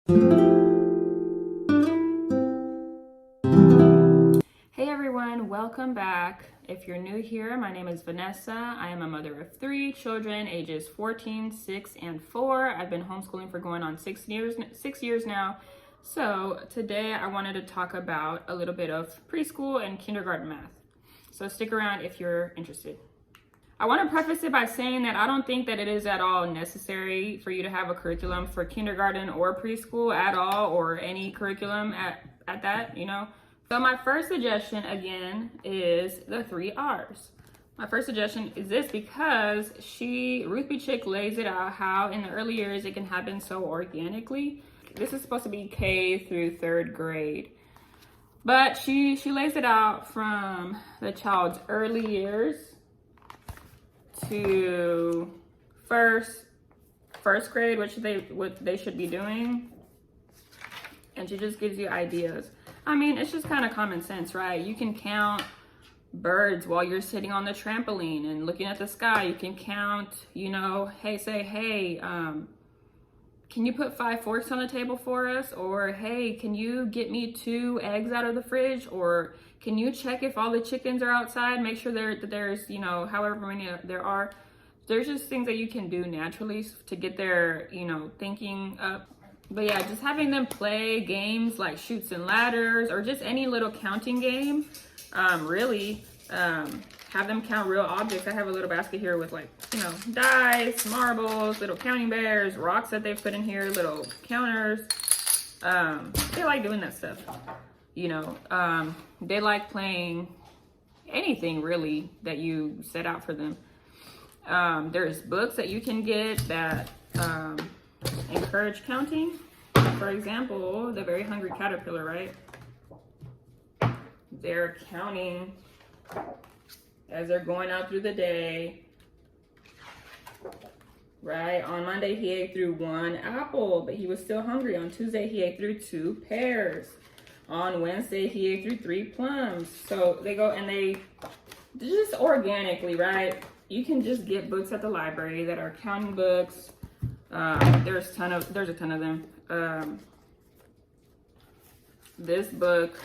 Hey everyone, welcome back. If you're new here, my name is Vanessa. I am a mother of 3 children, ages 14, 6, and 4. I've been homeschooling for going on 6 years now. So today I wanted to talk about a little bit of preschool and kindergarten math. So stick around if you're interested. I want to preface it by saying that I don't think that it is at all necessary for you to have a curriculum for kindergarten or preschool at all, or any curriculum at that, So my first suggestion again is the 3 R's. My first suggestion is this because Ruth B. Chick lays it out how in the early years it can happen so organically. This is supposed to be K through 3rd grade. But she lays it out from the child's early years to first grade, what they should be doing, and she just gives you ideas. I mean, it's just kind of common sense, right? You can count birds while you're sitting on the trampoline and looking at the sky. You can count, hey, can you put 5 forks on the table for us? Or, hey, can you get me 2 eggs out of the fridge? Or can you check if all the chickens are outside? Make sure there's, however many there are. There's just things that you can do naturally to get their, thinking up. But yeah, just having them play games like Chutes and Ladders or just any little counting game, have them count real objects. I have a little basket here with dice, marbles, little counting bears, rocks that they've put in here, little counters. They like doing that stuff. They like playing anything really that you set out for them. There's books that you can get that encourage counting. For example, The Very Hungry Caterpillar, right? They're counting as they're going out through the day, right? On Monday, he ate through 1 apple, but he was still hungry. On Tuesday, he ate through 2 pears. On Wednesday, he ate through 3 plums. So they go and they just organically, right? You can just get books at the library that are counting books. There's a ton of them. This book,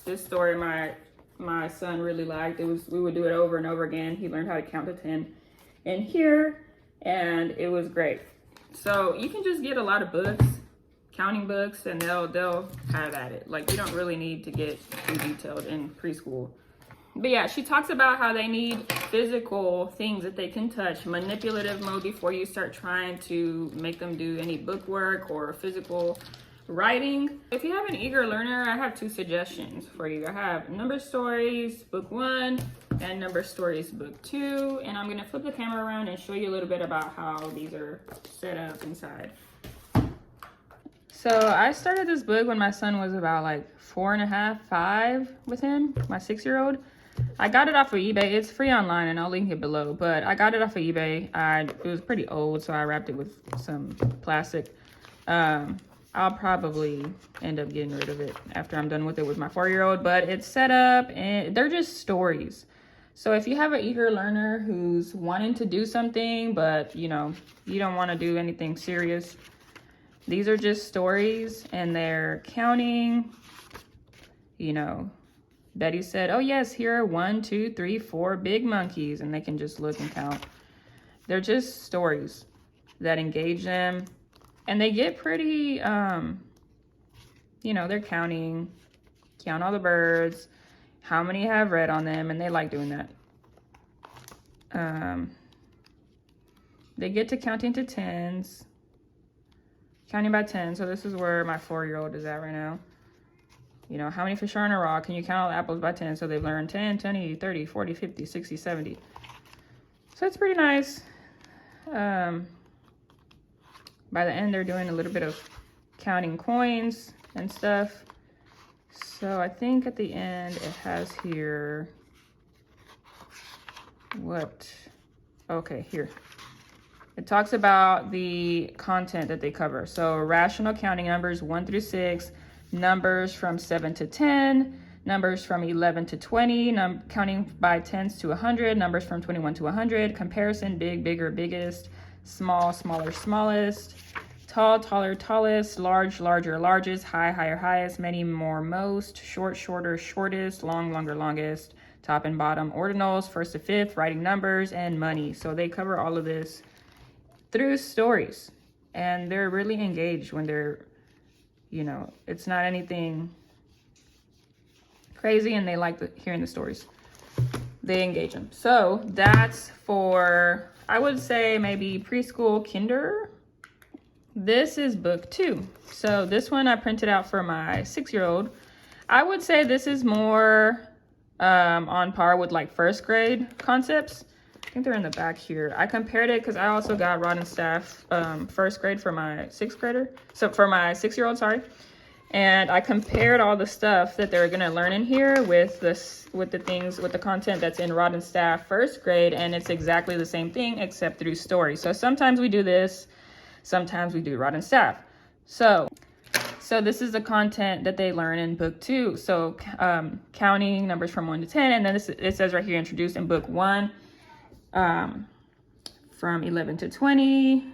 this story, my son really liked. We would do it over and over again. He learned how to count to 10 in here, and it was great. So you can just get a lot of books, counting books, and they'll have at it. You don't really need to get too detailed in preschool. But yeah, she talks about how they need physical things that they can touch, manipulative mode, before you start trying to make them do any book work or physical writing. If you have an eager learner, I have 2 suggestions for you. I have Number Stories Book 1 and Number Stories Book 2. And I'm gonna flip the camera around and show you a little bit about how these are set up inside. So I started this book when my son was about 4.5, 5 with him, my 6-year-old. I got it off of eBay. It's free online and I'll link it below, but I got it off of eBay. It was pretty old, so I wrapped it with some plastic. I'll probably end up getting rid of it after I'm done with it with my 4-year-old, but it's set up and they're just stories. So if you have an eager learner who's wanting to do something, but you don't want to do anything serious, these are just stories and they're counting, Betty said, oh yes, here are 1, 2, 3, 4 big monkeys, and they can just look and count. They're just stories that engage them, and they get pretty, they're counting, count all the birds, how many have red on them, and they like doing that. They get to counting to 10s, counting by 10, so this is where my 4-year-old is at right now. How many fish are in a rock? Can you count all the apples by 10? So they've learned 10, 20, 30, 40, 50, 60, 70. So it's pretty nice. By the end, they're doing a little bit of counting coins and stuff. So I think at the end, it has here here. It talks about the content that they cover. So rational counting numbers 1 through 6, numbers from 7 to 10, numbers from 11 to 20, counting by tens to 100, numbers from 21 to 100, comparison, big, bigger, biggest, small, smaller, smallest, tall, taller, tallest, large, larger, largest, high, higher, highest, many, more, most, short, shorter, shortest, long, longer, longest, top and bottom, ordinals, first to fifth, writing numbers, and money. So they cover all of this through stories, and they're really engaged when they're, you know, it's not anything crazy, and they like hearing the stories. They engage them. So that's for, I would say, maybe preschool, kinder. This is book 2. So this one I printed out for my 6-year-old. I would say this is more on par with like first grade concepts. I think they're in the back here. I compared it because I also got Rod and Staff first grade for my 6th grader. So for my 6-year-old, sorry. And I compared all the stuff that they're gonna learn in here with the content that's in Rod and Staff first grade, and it's exactly the same thing except through story. So sometimes we do this, sometimes we do Rod and Staff. So this is the content that they learn in book 2. So counting numbers from 1 to 10, and then it says right here, introduced in book 1, from 11 to 20,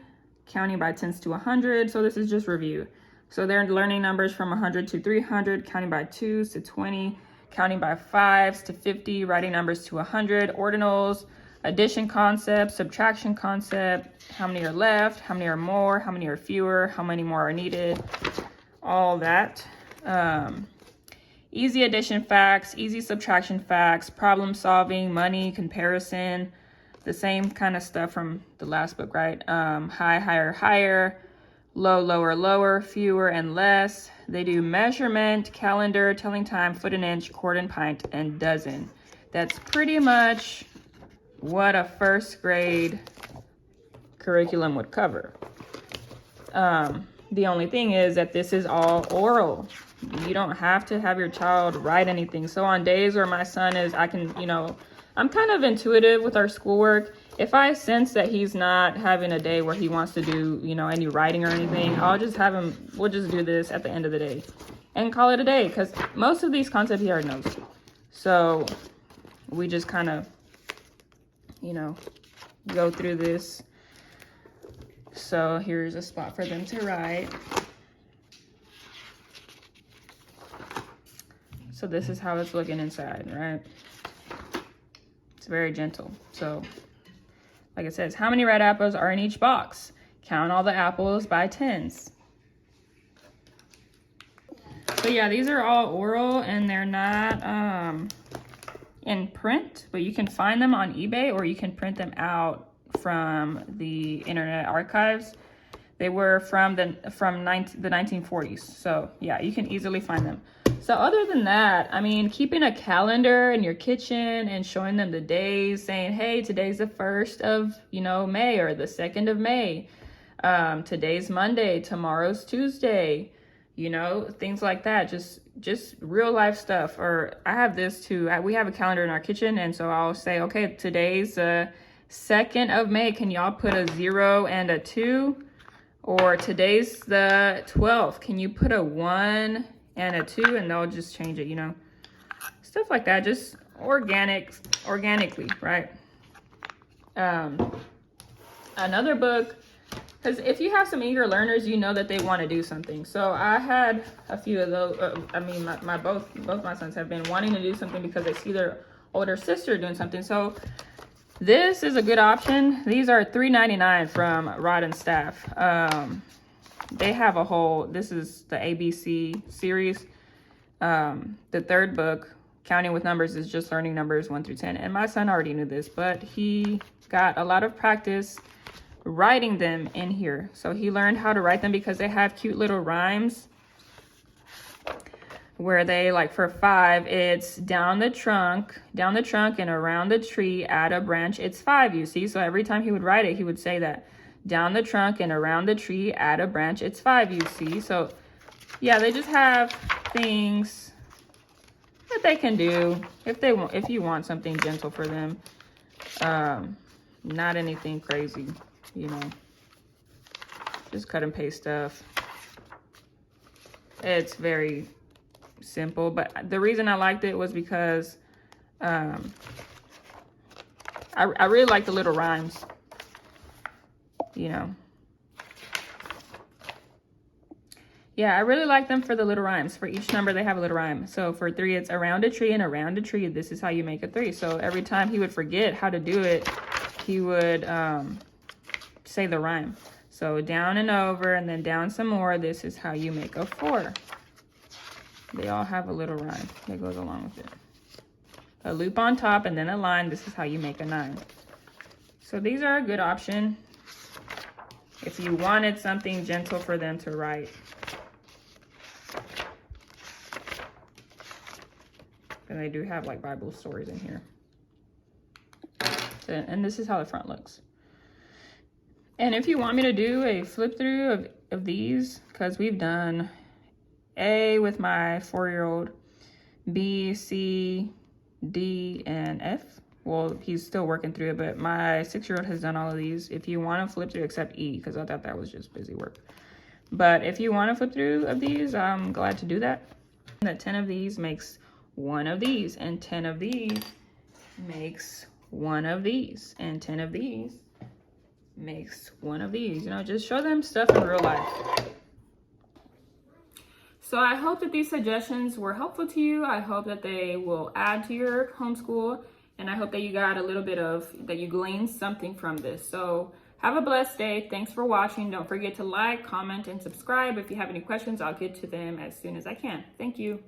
counting by 10s to 100. So this is just review. So they're learning numbers from 100 to 300, counting by 2s to 20, counting by 5s to 50, writing numbers to 100, ordinals, addition concept, subtraction concept, how many are left, how many are more, how many are fewer, how many more are needed, all that. Easy addition facts, easy subtraction facts, problem solving, money, comparison, the same kind of stuff from the last book, right? High, higher, higher, low, lower, lower, fewer and less. They do measurement, calendar, telling time, foot and inch, quart and pint, and dozen. That's pretty much what a first grade curriculum would cover. The only thing is that this is all oral. You don't have to have your child write anything. So on days where my son is, I'm kind of intuitive with our schoolwork. If I sense that he's not having a day where he wants to do, any writing or anything, I'll just have him, we'll just do this at the end of the day and call it a day, because most of these concepts he already knows. So we just kind of, go through this. So here's a spot for them to write. So this is how it's looking inside, right? It's very gentle. So like it says, how many red apples are in each box? Count all the apples by 10s. So yeah, these are all oral and they're not in print, but you can find them on eBay or you can print them out from the Internet Archives. They were from the 1940s. So yeah, you can easily find them. So other than that, keeping a calendar in your kitchen and showing them the days, saying, hey, today's the 1st of, May or the 2nd of May. Today's Monday, tomorrow's Tuesday, things like that. Just real life stuff. Or I have this too. We have a calendar in our kitchen. And so I'll say, okay, today's the 2nd of May. Can y'all put a 0 and a 2? Or today's the 12th. Can you put a 1 and a 2? And they'll just change it, stuff like that. Just organically, right? Another book, because if you have some eager learners, you know that they want to do something. So I had a few of those. Both my sons have been wanting to do something because they see their older sister doing something. So this is a good option. These are $3.99 from Rod and Staff. They have a whole, this is the ABC series. The 3rd book, Counting with Numbers, is just learning numbers 1 through 10. And my son already knew this, but he got a lot of practice writing them in here. So he learned how to write them because they have cute little rhymes where they, like for 5, it's down the trunk and around the tree, add a branch, it's 5, you see? So every time he would write it, he would say that. Down the trunk and around the tree, add a branch, it's 5, you see? So yeah, they just have things that they can do if you want something gentle for them. Not anything crazy, just cut and paste stuff. It's very simple, but the reason I liked it was because I really like the little rhymes, Yeah, I really like them for the little rhymes. For each number, they have a little rhyme. So for 3, it's around a tree and around a tree. This is how you make a 3. So every time he would forget how to do it, he would say the rhyme. So down and over and then down some more. This is how you make a 4. They all have a little rhyme that goes along with it. A loop on top and then a line. This is how you make a 9. So these are a good option if you wanted something gentle for them to write. And they do have like Bible stories in here. And this is how the front looks. And if you want me to do a flip through of these, because we've done A with my 4-year-old, B, C, D, and F. Well, he's still working through it, but my 6-year-old has done all of these. If you want to flip through, except E, because I thought that was just busy work. But if you want to flip through of these, I'm glad to do that. That 10 of these makes 1 of these, and 10 of these makes 1 of these, and 10 of these makes 1 of these. You know, just show them stuff in real life. So I hope that these suggestions were helpful to you. I hope that they will add to your homeschool, and I hope that you got a little bit of, that you gleaned something from this. So have a blessed day. Thanks for watching. Don't forget to like, comment, and subscribe. If you have any questions, I'll get to them as soon as I can. Thank you.